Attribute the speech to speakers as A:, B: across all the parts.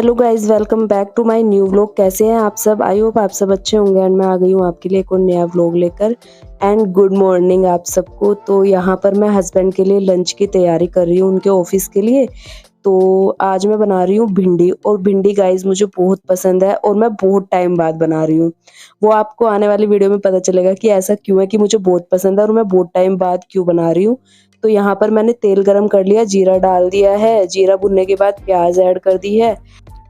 A: Hello guys, welcome back to my new vlog. कैसे हैं आप सब? आई होप आप सब अच्छे होंगे एंड मैं आ गई हूँ आपके लिए एक और नया व्लॉग लेकर। एंड गुड मॉर्निंग आप सबको। तो यहाँ पर मैं हस्बैंड के लिए लंच की तैयारी कर रही हूँ उनके ऑफिस के लिए। तो आज मैं बना रही हूँ भिंडी, और भिंडी गाइस मुझे बहुत पसंद है और मैं बहुत टाइम बाद बना रही हूँ। वो आपको आने वाली वीडियो में पता चलेगा कि ऐसा क्यों है कि मुझे बहुत पसंद है और मैं बहुत टाइम बाद क्यों बना रही हूँ। तो यहाँ पर मैंने तेल गरम कर लिया, जीरा डाल दिया है, जीरा भुनने के बाद प्याज ऐड कर दी है।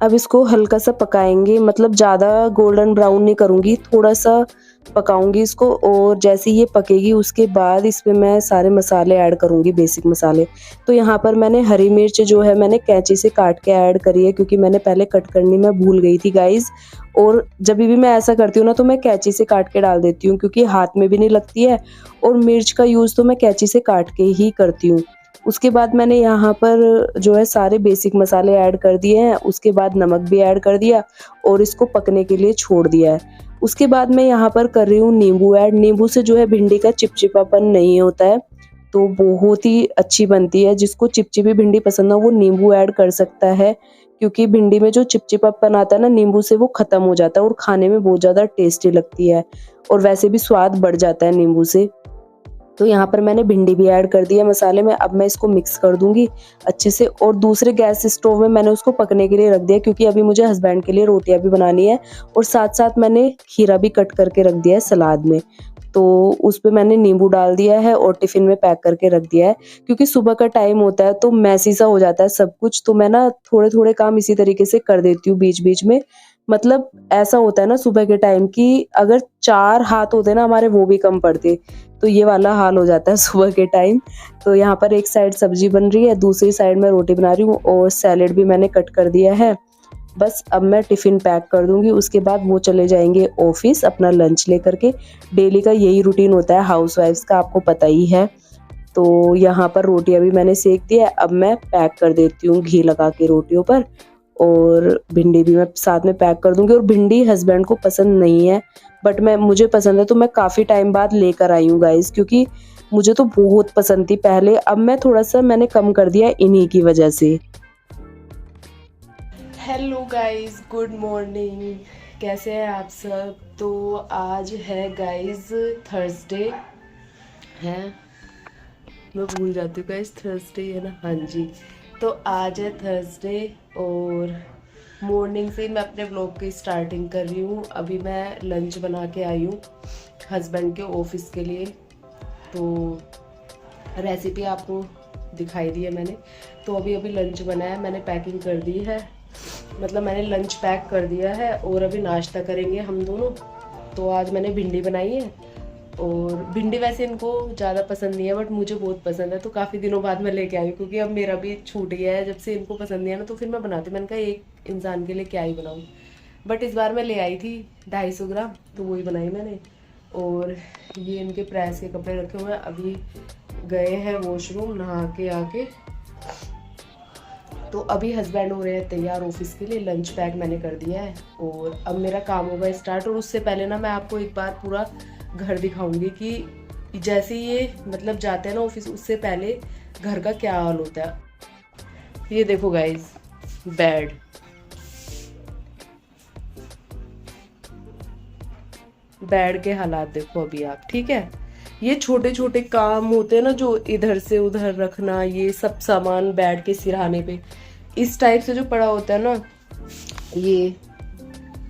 A: अब इसको हल्का सा पकाएंगे, मतलब ज़्यादा गोल्डन ब्राउन नहीं करूँगी, थोड़ा सा पकाऊंगी इसको। और जैसे ये पकेगी उसके बाद इसमें मैं सारे मसाले ऐड करूँगी, बेसिक मसाले। तो यहाँ पर मैंने हरी मिर्च जो है मैंने कैंची से काट के ऐड करी है, क्योंकि मैंने पहले कट करनी मैं भूल गई थी गाइज। और जब भी मैं ऐसा करती हूँ ना तो मैं कैंची से काट के डाल देती हूँ, क्योंकि हाथ में भी नहीं लगती है। और मिर्च का यूज़ तो मैं कैंची से काट के ही करती हूँ। उसके बाद मैंने यहाँ पर जो है सारे बेसिक मसाले ऐड कर दिए हैं, उसके बाद नमक भी ऐड कर दिया और इसको पकने के लिए छोड़ दिया है। उसके बाद मैं यहाँ पर कर रही हूँ नींबू ऐड। नींबू से जो है भिंडी का चिपचिपापन नहीं होता है, तो बहुत ही अच्छी बनती है। जिसको चिपचिपी भिंडी पसंद हो वो नींबू ऐड कर सकता है, क्योंकि भिंडी में जो चिपचिपापन आता है ना नींबू से, वो खत्म हो जाता है और खाने में बहुत ज़्यादा टेस्टी लगती है। और वैसे भी स्वाद बढ़ जाता है नींबू से। तो यहाँ पर मैंने भिंडी भी ऐड कर दी है मसाले में। अब मैं इसको मिक्स कर दूंगी अच्छे से, और दूसरे गैस स्टोव में मैंने उसको पकने के लिए रख दिया, क्योंकि अभी मुझे हस्बैंड के लिए रोटियां भी बनानी है। और साथ साथ मैंने खीरा भी कट करके रख दिया है सलाद में। तो उस पे मैंने नींबू डाल दिया है और टिफिन में पैक करके रख दिया है, क्योंकि सुबह का टाइम होता है तो मैसी सा हो जाता है सब कुछ। तो मैं ना थोड़े थोड़े काम इसी तरीके से कर देती हूँ बीच बीच में। मतलब ऐसा होता है ना सुबह के टाइम की अगर 4 हाथ होते ना हमारे वो भी कम पड़ते। तो ये वाला हाल हो जाता है सुबह के टाइम। तो यहाँ पर एक साइड सब्जी बन रही है, दूसरी साइड मैं रोटी बना रही हूँ और सैलेड भी मैंने कट कर दिया है। बस अब मैं टिफ़िन पैक कर दूंगी, उसके बाद वो चले जाएंगे ऑफिस अपना लंच लेकर के। डेली का यही रूटीन होता है हाउसवाइफ्स का, आपको पता ही है। तो यहाँ पर रोटियां भी मैंने सेक दिया है, अब मैं पैक कर देती हूँ घी लगा के रोटियों पर। और भिंडी भी मैं साथ में पैक कर दूंगी। और भिंडी हस्बैंड को पसंद नहीं है, बट मुझे पसंद है, तो मैं काफ़ी टाइम बाद लेकर आई हूँ गाइस, क्योंकि मुझे तो बहुत पसंद थी पहले। अब मैं थोड़ा सा मैंने कम कर दिया इन्हीं की वजह से। Hello guys, good morning. कैसे हैं आप सब? तो आज है गाइस थर्सडे है, मैं भूल जाती हूँ गाइस, थर्सडे है ना? हाँ जी। तो आज है थर्सडे और मॉर्निंग से मैं अपने व्लॉग की स्टार्टिंग कर रही हूँ। अभी मैं लंच बना के आई हूँ हस्बैंड के ऑफिस के लिए। तो रेसिपी आपको दिखाई दी है मैंने। तो अभी अभी लंच बना है, मैंने पैकिंग कर दी है, मतलब मैंने लंच पैक कर दिया है और अभी नाश्ता करेंगे हम दोनों। तो आज मैंने भिंडी बनाई है, और भिंडी वैसे इनको ज़्यादा पसंद नहीं है बट मुझे बहुत पसंद है। तो काफ़ी दिनों बाद मैं लेके आई हूँ, क्योंकि अब मेरा भी छूट गया है, जब से इनको पसंद नहीं है ना तो फिर मैं बनाती, मैंने कहा एक इंसान के लिए क्या ही बनाऊँ। बट इस बार मैं ले आई थी 250 ग्राम, तो वही बनाई मैंने। और ये इनके प्रेस के कपड़े रखे हुए हैं, अभी गए हैं वॉशरूम नहा के आके। तो अभी हस्बैंड हो रहे हैं तैयार ऑफिस के लिए, लंच पैक मैंने कर दिया है और अब मेरा काम होगा स्टार्ट। और उससे पहले ना मैं आपको एक बार पूरा घर दिखाऊंगी कि जैसे ये मतलब जाते हैं ना ऑफिस, उससे पहले घर का क्या हाल होता है। ये देखो गाइज, बेड के हालात देखो अभी आप, ठीक है। ये छोटे छोटे काम होते हैं ना जो इधर से उधर रखना, ये सब सामान बेड के सिरहाने पे इस टाइप से जो पड़ा होता है ना, ये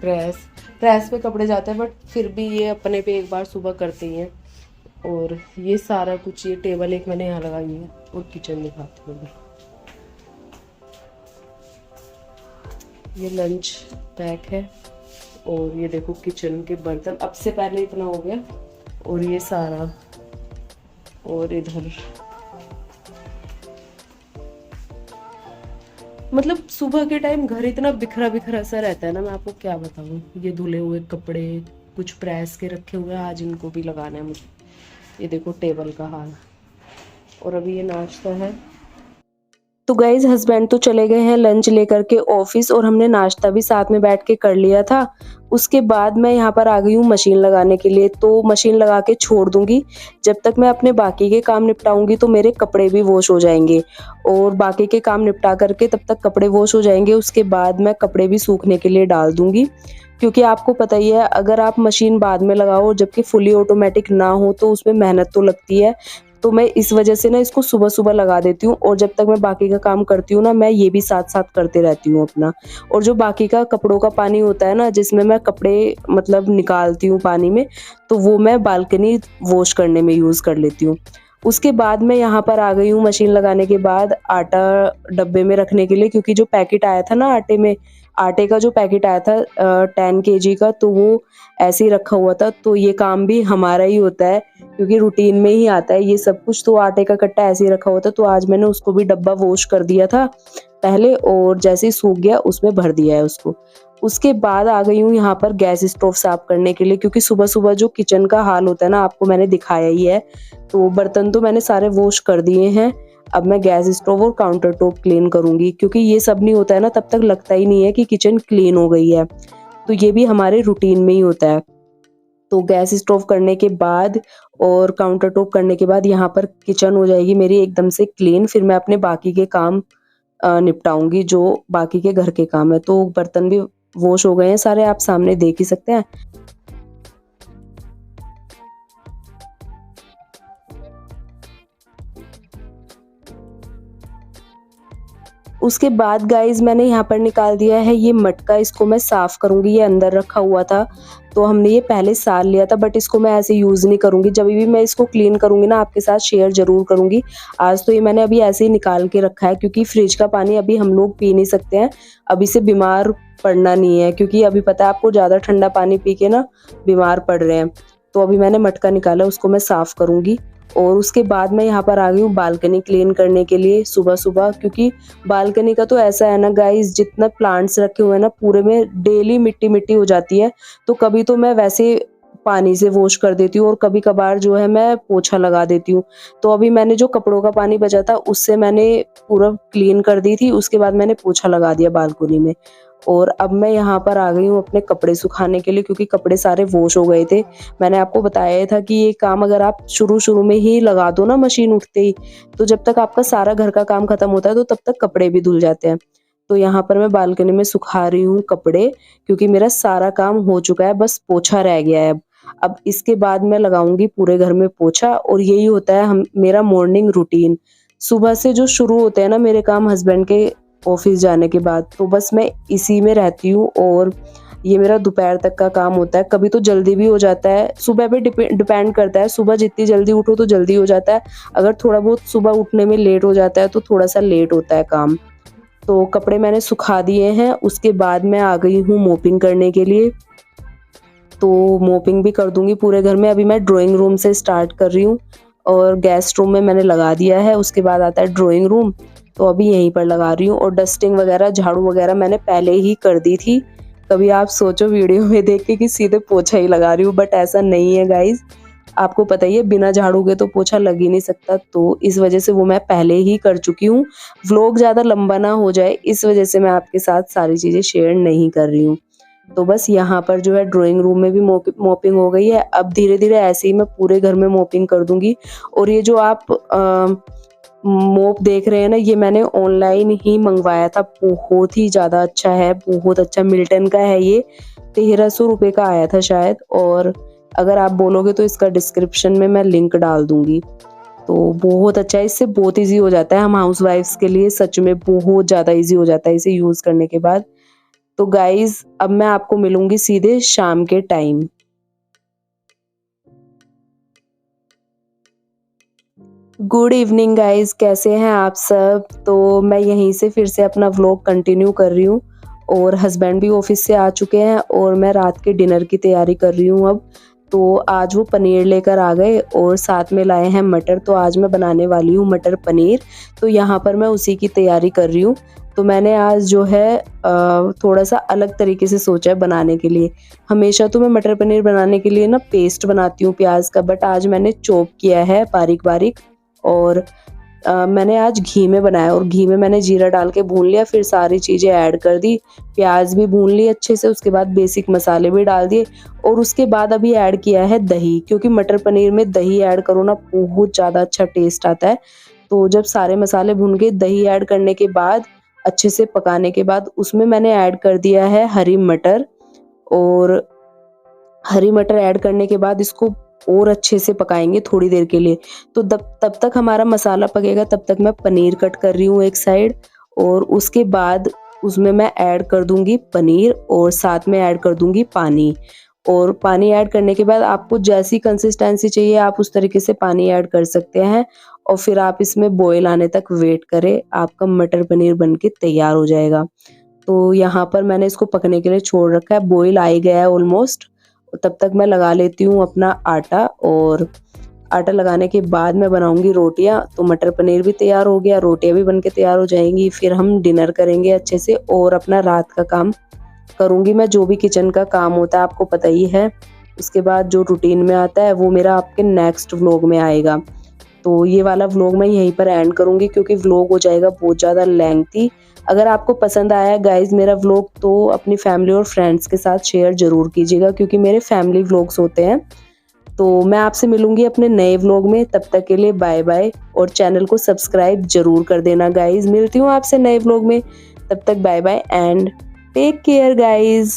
A: प्रेस पे कपड़े जाते हैं, बट फिर भी ये अपने पे एक बार सुबह करते ही हैं। और ये सारा कुछ, ये टेबल एक मैंने यहाँ लगाई है और किचन दिखाती हूँ। ये लंच पैक है और ये देखो किचन के बर्तन अब से पहले इतना हो गया, और ये सारा, और इधर मतलब सुबह के टाइम घर इतना बिखरा बिखरा सा रहता है ना, मैं आपको क्या बताऊँ। ये धुले हुए कपड़े कुछ प्रेस के रखे हुए हैं, आज इनको भी लगाना है मुझे। ये देखो टेबल का हाल। और अभी ये नाश्ता है, तो गाइज़ हस्बैंड तो चले गए हैं लंच लेकर के ऑफ़िस और हमने नाश्ता भी साथ में बैठ के कर लिया था। उसके बाद मैं यहाँ पर आ गई हूँ मशीन लगाने के लिए, तो मशीन लगा के छोड़ दूँगी। जब तक मैं अपने बाकी के काम निपटाऊँगी तो मेरे कपड़े भी वॉश हो जाएँगे और बाकी के काम निपटा कर के तब तक कपड़े वॉश हो जाएँगे, उसके बाद मैं कपड़े भी सूखने के लिए डाल दूँगी। क्योंकि आपको पता ही है अगर आप मशीन बाद में लगाओ जबकि फुली ऑटोमेटिक ना हो तो उसमें मेहनत तो लगती है। तो मैं इस वजह से ना इसको सुबह-सुबह लगा देती हूँ और जब तक मैं बाकी का काम करती हूँ ना, मैं ये भी साथ-साथ करते रहती हूँ अपना। और जो बाकी का कपड़ों का पानी होता है ना, जिसमें मैं कपड़े मतलब निकालती हूँ पानी में, तो वो मैं बालकनी वॉश करने में यूज़ कर लेती हूँ। उसके बाद मैं यहाँ पर आ गई हूँ मशीन लगाने के बाद आटा डब्बे में रखने के लिए, क्योंकि जो पैकेट आया था ना आटे में, आटे का जो पैकेट आया था 10 केजी का, तो वो ऐसे ही रखा हुआ था। तो ये काम भी हमारा ही होता है क्योंकि रूटीन में ही आता है ये सब कुछ। तो आटे का कट्टा ऐसे ही रखा हुआ था, तो आज मैंने उसको भी डब्बा वॉश कर दिया था पहले और जैसे ही सूख गया उसमें भर दिया है उसको। उसके बाद आ गई हूँ यहाँ पर गैस स्टोव साफ करने के लिए, क्योंकि सुबह-सुबह जो किचन का हाल होता है ना, आपको मैंने दिखाया ही है। तो बर्तन तो मैंने सारे वॉश कर दिए हैं। अब मैं गैस स्टोव और काउंटर टॉप क्लीन करूँगी, क्योंकि ये सब नहीं होता है ना तब तक लगता ही नहीं है कि किचन क्लीन हो गई है। तो ये भी हमारे रूटीन में ही होता है। तो गैस स्टोव करने के बाद और काउंटर टॉप करने के बाद यहाँ पर किचन हो जाएगी मेरी एकदम से क्लीन। फिर मैं अपने बाकी के काम निपटाऊँगी जो बाकी के घर के काम है। तो बर्तन भी वॉश हो गए हैं सारे, आप सामने देख ही सकते हैं। उसके बाद गाइज़ मैंने यहाँ पर निकाल दिया है ये मटका, इसको मैं साफ़ करूँगी, ये अंदर रखा हुआ था। तो हमने ये पहले साल लिया था बट इसको मैं ऐसे यूज़ नहीं करूँगी। जभी भी मैं इसको क्लीन करूँगी ना आपके साथ शेयर ज़रूर करूँगी। आज तो ये मैंने अभी ऐसे ही निकाल के रखा है, क्योंकि फ्रिज का पानी अभी हम लोग पी नहीं सकते हैं। अभी से बीमार पड़ना नहीं है, क्योंकि अभी पता है आपको ज़्यादा ठंडा पानी पी के ना बीमार पड़ रहे हैं। तो अभी मैंने मटका निकाला, उसको मैं साफ़ करूँगी। और उसके बाद मैं यहाँ पर आ गई हूँ बालकनी क्लीन करने के लिए सुबह-सुबह, क्योंकि बालकनी का तो ऐसा है ना गाइस, जितना प्लांट्स रखे हुए हैं ना पूरे में डेली मिट्टी-मिट्टी हो जाती है। तो कभी तो मैं वैसे पानी से वॉश कर देती हूँ और कभी-कभार जो है मैं पोछा लगा देती हूँ। तो अभी मैंने जो कपड़ों का पानी बचा था उससे मैंने पूरा क्लीन कर दी थी, उसके बाद मैंने पोछा लगा दिया बालकनी में। और अब मैं यहाँ पर आ गई हूँ अपने कपड़े सुखाने के लिए, क्योंकि कपड़े सारे वॉश हो गए थे। मैंने आपको बताया था कि ये काम अगर आप शुरू-शुरू में ही लगा दो ना मशीन उठते ही, तो जब तक आपका सारा घर का काम खत्म होता है तो तब तक कपड़े भी धुल जाते हैं। तो यहाँ पर मैं बालकनी में सुखा रही हूँ कपड़े, क्योंकि मेरा सारा काम हो चुका है, बस पोछा रह गया है अब। अब इसके बाद मैं लगाऊँगी पूरे घर में पोछा, और यही होता है हम मेरा मॉर्निंग रूटीन। सुबह से जो शुरू होते हैं ना मेरे काम हस्बैंड के ऑफिस जाने के बाद, तो बस मैं इसी में रहती हूँ और ये मेरा दोपहर तक का काम होता है। कभी तो जल्दी भी हो जाता है, सुबह पे डिपेंड करता है, सुबह जितनी जल्दी उठो तो जल्दी हो जाता है। अगर थोड़ा बहुत सुबह उठने में लेट हो जाता है तो थोड़ा-सा लेट होता है काम। तो कपड़े मैंने सुखा दिए हैं, उसके बाद मैं आ गई हूँ मोपिंग करने के लिए। तो मोपिंग भी कर दूँगी पूरे घर में। अभी मैं ड्राइंग रूम से स्टार्ट कर रही हूँ और गेस्ट रूम में मैंने लगा दिया है, उसके बाद आता है ड्राइंग रूम, तो अभी यहीं पर लगा रही हूँ। और डस्टिंग वगैरह, झाड़ू वगैरह मैंने पहले ही कर दी थी। कभी आप सोचो वीडियो में देख के कि सीधे पोछा ही लगा रही हूँ, बट ऐसा नहीं है गाइज़। आपको पता ही है बिना झाड़ू के तो पोछा लग ही नहीं सकता, तो इस वजह से वो मैं पहले ही कर चुकी हूँ। व्लॉग ज़्यादा लंबा ना हो जाए इस वजह से मैं आपके साथ सारी चीज़ें शेयर नहीं कर रही हूँ। तो बस यहाँ पर जो है ड्राइंग रूम में भी मोपिंग हो गई है। अब धीरे-धीरे ऐसे ही मैं पूरे घर में मोपिंग कर दूँगी। और ये जो आप मोप देख रहे हैं ना, ये मैंने ऑनलाइन ही मंगवाया था, बहुत ही ज़्यादा अच्छा है, बहुत अच्छा मिल्टन का है ये, 1300 रुपए का आया था शायद। और अगर आप बोलोगे तो इसका डिस्क्रिप्शन में मैं लिंक डाल दूँगी। तो बहुत अच्छा है, इससे बहुत ईज़ी हो जाता है हम हाउसवाइफ्स के लिए, सच में बहुत ज़्यादा ईज़ी हो जाता है इसे यूज़ करने के बाद। तो गाइज़ अब मैं आपको मिलूँगी सीधे शाम के टाइम। गुड इवनिंग गाइज़, कैसे हैं आप सब? तो मैं यहीं से फिर से अपना व्लॉग कंटिन्यू कर रही हूँ और हस्बैंड भी ऑफ़िस से आ चुके हैं और मैं रात के डिनर की तैयारी कर रही हूँ अब। तो आज वो पनीर लेकर आ गए और साथ में लाए हैं मटर, तो आज मैं बनाने वाली हूँ मटर पनीर। तो यहाँ पर मैं उसी की तैयारी कर रही हूँ। तो मैंने आज जो है थोड़ा-सा अलग तरीके से सोचा है बनाने के लिए। हमेशा तो मैं मटर पनीर बनाने के लिए ना पेस्ट बनाती हूँ प्याज़ का, बट आज मैंने चॉप किया है बारीक-बारीक। और मैंने आज घी में बनाया और घी में मैंने जीरा डाल के भून लिया, फिर सारी चीज़ें ऐड कर दी, प्याज भी भून ली अच्छे से, उसके बाद बेसिक मसाले भी डाल दिए और उसके बाद अभी ऐड किया है दही, क्योंकि मटर पनीर में दही ऐड करो ना बहुत ज़्यादा अच्छा टेस्ट आता है। तो जब सारे मसाले भून गए, दही ऐड करने के बाद अच्छे से पकाने के बाद उसमें मैंने ऐड कर दिया है हरी मटर और हरी मटर ऐड करने के बाद इसको और अच्छे से पकाएँगे थोड़ी देर के लिए। तो तब तक हमारा मसाला पकेगा, तब तक मैं पनीर कट कर रही हूँ एक साइड और उसके बाद उसमें मैं ऐड कर दूँगी पनीर और साथ में ऐड कर दूँगी पानी। और पानी ऐड करने के बाद आपको जैसी कंसिस्टेंसी चाहिए आप उस तरीके से पानी ऐड कर सकते हैं और फिर आप इसमें बॉयल आने तक वेट करें, आपका मटर पनीर बन के तैयार हो जाएगा। तो यहाँ पर मैंने इसको पकने के लिए छोड़ रखा है, बॉयल आ ही गया है ऑलमोस्ट। तब तक मैं लगा लेती हूँ अपना आटा और आटा लगाने के बाद मैं बनाऊंगी रोटियां। तो मटर पनीर भी तैयार हो गया, रोटियां भी बनके तैयार हो जाएंगी, फिर हम डिनर करेंगे अच्छे से और अपना रात का काम करूंगी मैं। जो भी किचन का काम होता है आपको पता ही है, उसके बाद जो रूटीन में आता है वो मेरा आपके नेक्स्ट व्लॉग में आएगा। तो ये वाला व्लॉग मैं यहीं पर एंड करूंगी क्योंकि व्लॉग हो जाएगा बहुत ज़्यादा लेंथी। अगर आपको पसंद आया गाइज मेरा व्लॉग तो अपनी फैमिली और फ्रेंड्स के साथ शेयर ज़रूर कीजिएगा, क्योंकि मेरे फैमिली व्लॉग्स होते हैं। तो मैं आपसे मिलूंगी अपने नए व्लॉग में, तब तक के लिए बाय बाय और चैनल को सब्सक्राइब जरूर कर देना गाइज। मिलती हूँ आपसे नए व्लॉग में, तब तक bye bye and take care guys.